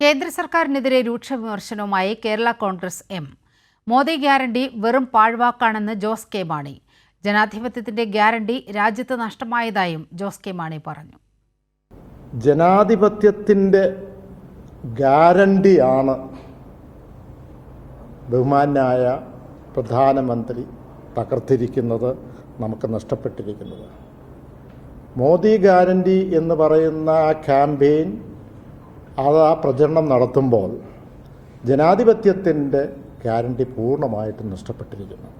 കേന്ദ്ര സർക്കാരിനെതിരെ രൂക്ഷ വിമർശനവുമായി കേരള കോൺഗ്രസ് എം. മോദി ഗ്യാരണ്ടി വെറും പാഴ്വാക്കാണെന്ന് ജോസ് കെ മാണി. ജനാധിപത്യത്തിന്റെ ഗ്യാരണ്ടി രാജ്യത്ത് നഷ്ടമായതായും ജോസ് കെ മാണി പറഞ്ഞു. ജനാധിപത്യത്തിൻ്റെ ഗ്യാരണ്ടിയാണ് ബഹുമാന്യനായ പ്രധാനമന്ത്രി തകർത്തിരിക്കുന്നത്, നമുക്ക് നഷ്ടപ്പെട്ടിരിക്കുന്നത്. മോദി ഗ്യാരണ്ടി എന്ന് പറയുന്ന ക്യാമ്പയിൻ അത് ആ പ്രചരണം നടത്തുമ്പോൾ ജനാധിപത്യത്തിൻ്റെ ഗ്യാരണ്ടി പൂർണ്ണമായിട്ടും നഷ്ടപ്പെട്ടിരിക്കുന്നു.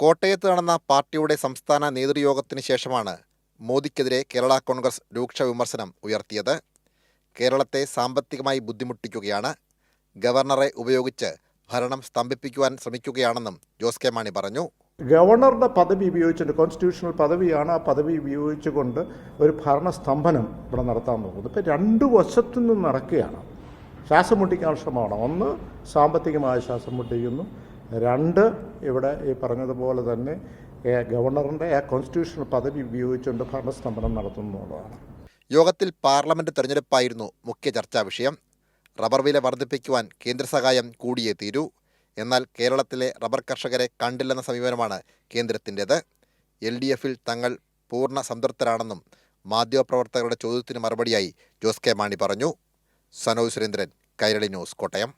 കോട്ടയത്ത് നടന്ന പാർട്ടിയുടെ സംസ്ഥാന നേതൃയോഗത്തിന് ശേഷമാണ് മോദിക്കെതിരെ കേരള കോൺഗ്രസ് രൂക്ഷ വിമർശനം ഉയർത്തിയത്. കേരളത്തെ സാമ്പത്തികമായി ബുദ്ധിമുട്ടിക്കുകയാണ്, ഗവർണറെ ഉപയോഗിച്ച് ഭരണം സ്തംഭിപ്പിക്കുവാൻ ശ്രമിക്കുകയാണെന്നും ജോസ് കെ മാണി പറഞ്ഞു. ഗവർണറുടെ പദവി ഉപയോഗിച്ചുകൊണ്ട്, കോൺസ്റ്റിറ്റ്യൂഷണൽ പദവിയാണ്, ആ പദവി ഉപയോഗിച്ചുകൊണ്ട് ഒരു ഭരണസ്തംഭനം ഇവിടെ നടത്താൻ നോക്കുന്നത്. ഇപ്പം രണ്ടു വശത്തു നിന്നും നടക്കുകയാണ്. ശ്വാസം മുട്ടിക്കാൻ ശ്രമമാണ്. ഒന്ന്, സാമ്പത്തികമായ ശ്വാസം മുട്ടിക്കുന്നു. രണ്ട്, ഇവിടെ ഈ പറഞ്ഞതുപോലെ തന്നെ ഗവർണറിൻ്റെ ആ കോൺസ്റ്റിറ്റ്യൂഷണൽ പദവി ഉപയോഗിച്ചുകൊണ്ട് ഭരണസ്തംഭനം നടത്തുന്നതാണ്. യോഗത്തിൽ പാർലമെന്റ് തെരഞ്ഞെടുപ്പായിരുന്നു മുഖ്യ ചർച്ചാ വിഷയം. റബ്ബർ വില വർദ്ധിപ്പിക്കുവാൻ കേന്ദ്ര സഹായം കൂടിയേ തീരൂ. എന്നാൽ കേരളത്തിലെ റബ്ബർ കർഷകരെ കണ്ടില്ലെന്ന സമീപനമാണ് കേന്ദ്രത്തിൻ്റേത്. LDFിൽ തങ്ങൾ പൂർണ്ണ സംതൃപ്തരാണെന്നും മാധ്യമപ്രവർത്തകരുടെ ചോദ്യത്തിന് മറുപടിയായി ജോസ് കെ മാണി പറഞ്ഞു. സനോജ് സുരേന്ദ്രൻ, കൈരളി ന്യൂസ്, കോട്ടയം.